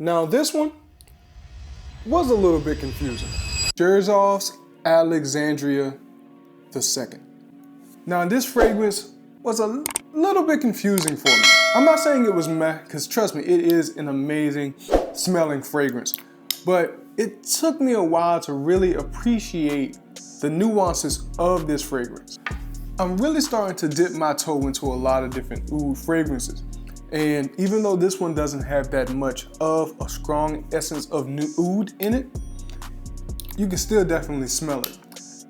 Now this one was a little bit confusing. Xerjoff Alexandria II. Now this fragrance was a little bit confusing for me. I'm not saying it was meh, because trust me, it is an amazing smelling fragrance. But it took me a while to really appreciate the nuances of this fragrance. I'm really starting to dip my toe into a lot of different oud fragrances. And even though this one doesn't have that much of a strong essence of oud in it, you can still definitely smell it.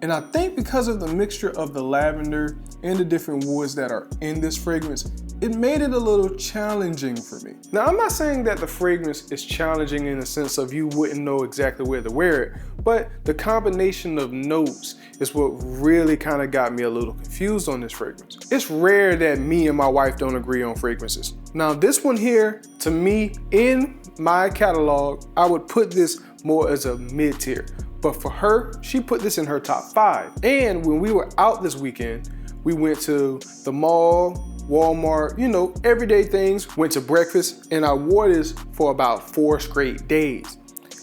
And I think because of the mixture of the lavender and the different woods that are in this fragrance, it made it a little challenging for me. Now, I'm not saying that the fragrance is challenging in the sense of you wouldn't know exactly where to wear it, but the combination of notes is what really kind of got me a little confused on this fragrance. It's rare that me and my wife don't agree on fragrances. Now, this one here, to me, in my catalog, I would put this more as a mid-tier. But for her, she put this in her top 5. And when we were out this weekend, we went to the mall, Walmart, you know, everyday things, went to breakfast, and I wore this for about 4 straight days.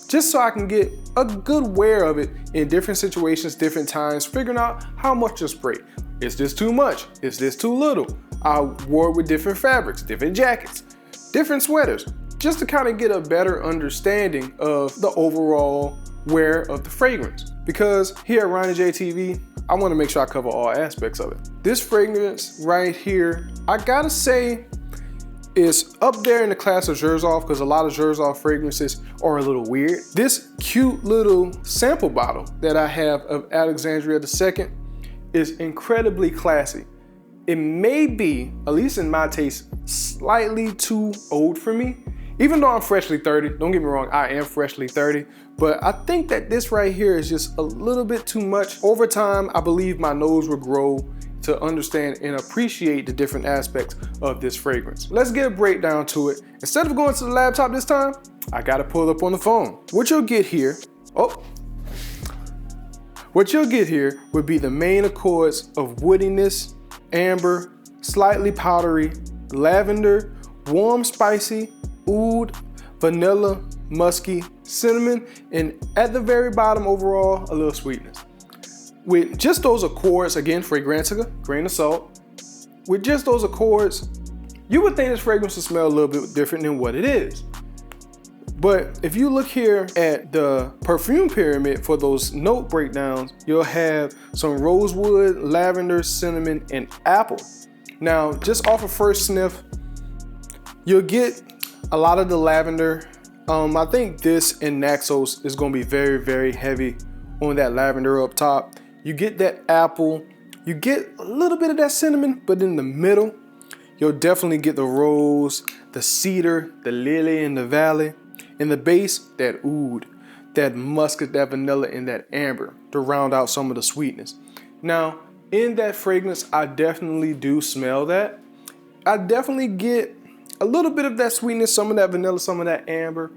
Just so I can get a good wear of it in different situations, different times, figuring out how much to spray. Is this too much? Is this too little? I wore it with different fabrics, different jackets, different sweaters, just to kind of get a better understanding of the overall wear of the fragrance. Because here at Ronniejtv, I want to make sure I cover all aspects of it. This fragrance right here, I gotta say, is up there in the class of Xerjoff, because a lot of Xerjoff fragrances are a little weird. This cute little sample bottle that I have of Alexandria II is incredibly classy. It may be, at least in my taste, slightly too old for me. Even though I'm freshly 30, don't get me wrong, I am freshly 30, but I think that this right here is just a little bit too much. Over time, I believe my nose will grow to understand and appreciate the different aspects of this fragrance. Let's get a breakdown to it. Instead of going to the laptop this time, I gotta pull it up on the phone. What you'll get here would be the main accords of woodiness, amber, slightly powdery, lavender, warm spicy, oud, vanilla, musky, cinnamon, and at the very bottom overall, a little sweetness. With just those accords, again, Fragrantica, grain of salt, with just those accords, you would think this fragrance would smell a little bit different than what it is. But if you look here at the perfume pyramid for those note breakdowns, you'll have some rosewood, lavender, cinnamon, and apple. Now, just off of first sniff, you'll get a lot of the lavender. I think this and Naxos is gonna be very, very heavy on that lavender up top. You get that apple, you get a little bit of that cinnamon, but in the middle, you'll definitely get the rose, the cedar, the lily in the valley. In the base, that oud, that musket, that vanilla, and that amber to round out some of the sweetness. Now, in that fragrance, I definitely do smell that. I definitely get a little bit of that sweetness, some of that vanilla, some of that amber.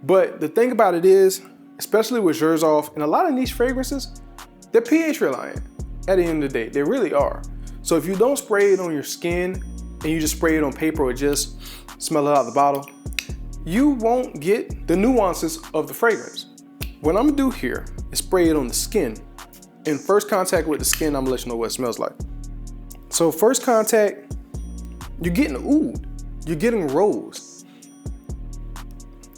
But the thing about it is, especially with Xerjoff and a lot of niche fragrances, they're pH reliant at the end of the day. They really are. So if you don't spray it on your skin and you just spray it on paper or just smell it out the bottle, you won't get the nuances of the fragrance. What I'm gonna do here is spray it on the skin. In first contact with the skin, I'm gonna let you know what it smells like. So first contact, you're getting oud, you're getting rose,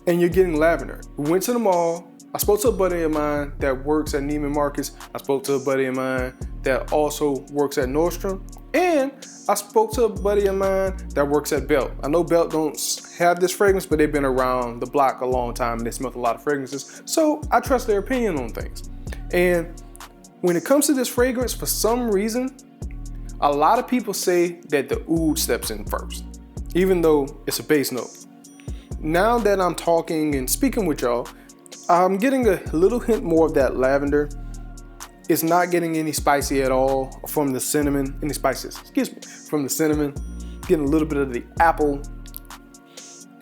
and you're getting lavender. We went to the mall. I spoke to a buddy of mine that works at Neiman Marcus. I spoke to a buddy of mine that also works at Nordstrom. And I spoke to a buddy of mine that works at Belt. I know Belt don't have this fragrance, but they've been around the block a long time and they smell a lot of fragrances. So I trust their opinion on things. And when it comes to this fragrance, for some reason, a lot of people say that the oud steps in first, even though it's a base note. Now that I'm talking and speaking with y'all, I'm getting a little hint more of that lavender. It's not getting any spicy at all from the cinnamon, any spices, from the cinnamon. Getting a little bit of the apple.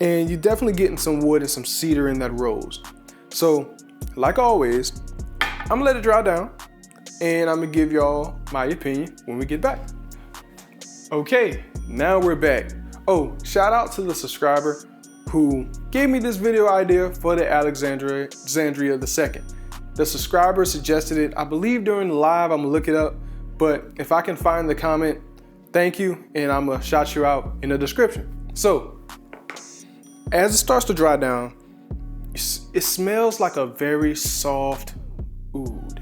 And you're definitely getting some wood and some cedar in that rose. So, like always, I'm gonna let it dry down and I'm gonna give y'all my opinion when we get back. Okay, now we're back. Oh, shout out to the subscriber who gave me this video idea for the Alexandria II. The subscriber suggested it, I believe during the live. I'm gonna look it up, but if I can find the comment, thank you, and I'm gonna shout you out in the description. So, as it starts to dry down, it smells like a very soft oud.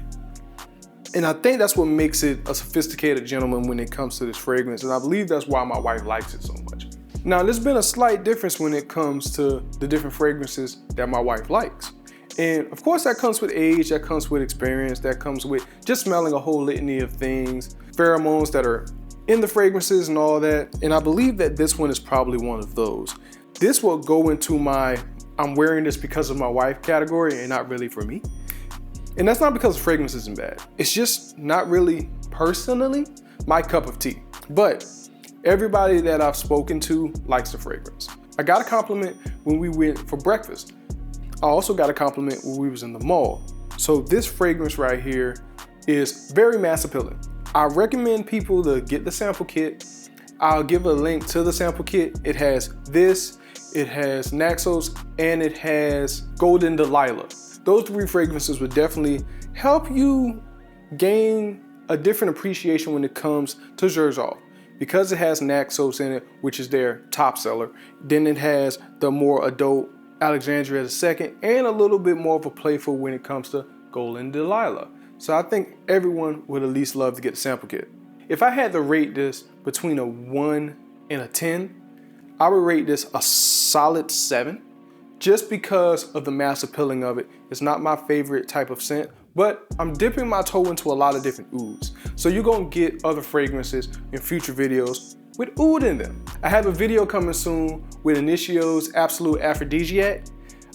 And I think that's what makes it a sophisticated gentleman when it comes to this fragrance, and I believe that's why my wife likes it so much. Now, there's been a slight difference when it comes to the different fragrances that my wife likes. And of course that comes with age, that comes with experience, that comes with just smelling a whole litany of things, pheromones that are in the fragrances and all that. And I believe that this one is probably one of those. This will go into my I'm wearing this because of my wife category and not really for me. And that's not because the fragrance isn't bad. It's just not really personally my cup of tea. But everybody that I've spoken to likes the fragrance. I got a compliment when we went for breakfast. I also got a compliment when we was in the mall. So this fragrance right here is very mass appealing. I recommend people to get the sample kit. I'll give a link to the sample kit. It has this, it has Naxos, and it has Golden Delilah. Those three fragrances would definitely help you gain a different appreciation when it comes to Xerjoff. Because it has Naxos in it, which is their top seller, then it has the more adult Alexandria II and a little bit more of a playful when it comes to Golden Delilah. So I think everyone would at least love to get the sample kit. If I had to rate this between a 1 and a 10, I would rate this a solid 7, just because of the mass appealing of it. It's not my favorite type of scent, but I'm dipping my toe into a lot of different ouds. So you're gonna get other fragrances in future videos with oud in them. I have a video coming soon with Initio's Absolute Aphrodisiac.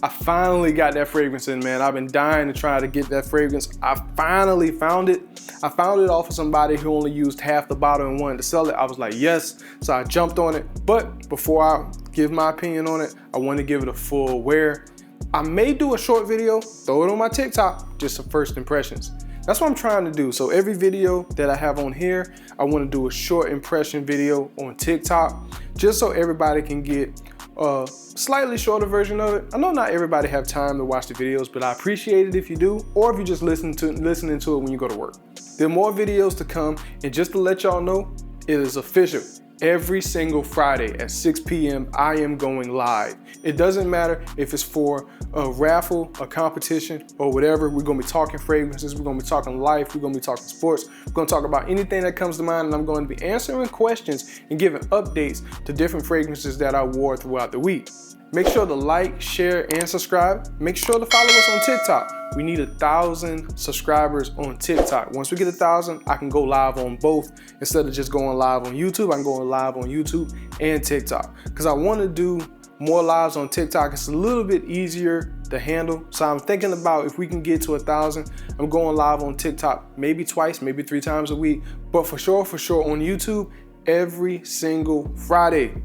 I finally got that fragrance in, man. I've been dying to try to get that fragrance. I finally found it. I found it off of somebody who only used half the bottle and wanted to sell it. I was like, yes, so I jumped on it. But before I give my opinion on it, I want to give it a full wear. I may do a short video, throw it on my TikTok, just some first impressions. That's what I'm trying to do. So every video that I have on here, I want to do a short impression video on TikTok, just so everybody can get a slightly shorter version of it. I know not everybody have time to watch the videos, but I appreciate it if you do, or if you just listening to it when you go to work. There are more videos to come, and just to let y'all know, it is official. Every single Friday at 6 p.m. I am going live. It doesn't matter if it's for a raffle, a competition, or whatever. We're gonna be talking fragrances, we're gonna be talking life, we're gonna be talking sports, we're gonna talk about anything that comes to mind, and I'm going to be answering questions and giving updates to different fragrances that I wore throughout the week. Make sure to like, share, and subscribe. Make sure to follow us on TikTok. We need 1,000 subscribers on TikTok. Once we get 1,000, I can go live on both. Instead of just going live on YouTube, I'm going live on YouTube and TikTok. Because I want to do more lives on TikTok. It's a little bit easier to handle. So I'm thinking about if we can get to 1,000, I'm going live on TikTok maybe twice, maybe 3 times a week. But for sure on YouTube, every single Friday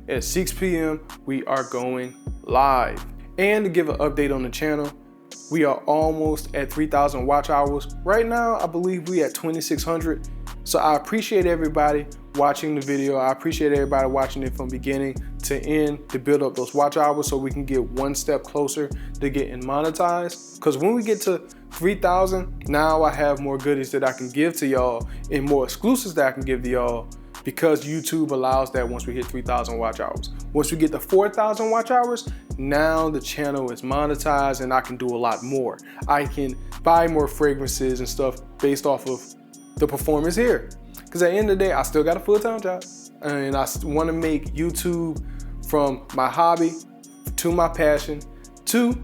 at 6 p.m. we are going live. And to give an update on the channel, we are almost at 3,000 watch hours. Right now, I believe we at 2,600. So I appreciate everybody watching the video. I appreciate everybody watching it from beginning to end to build up those watch hours so we can get one step closer to getting monetized. Because when we get to 3,000, now I have more goodies that I can give to y'all and more exclusives that I can give to y'all, because YouTube allows that once we hit 3,000 watch hours. Once we get to 4,000 watch hours, now the channel is monetized and I can do a lot more. I can buy more fragrances and stuff based off of the performance here. Because at the end of the day, I still got a full-time job, and I want to make YouTube from my hobby to my passion to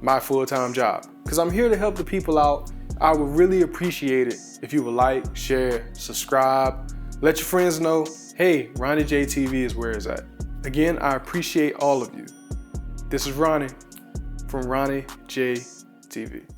my full-time job. Because I'm here to help the people out. I would really appreciate it if you would like, share, subscribe, let your friends know, hey, Ronniejtv is where it's at. Again, I appreciate all of you. This is Ronnie from Ronniejtv.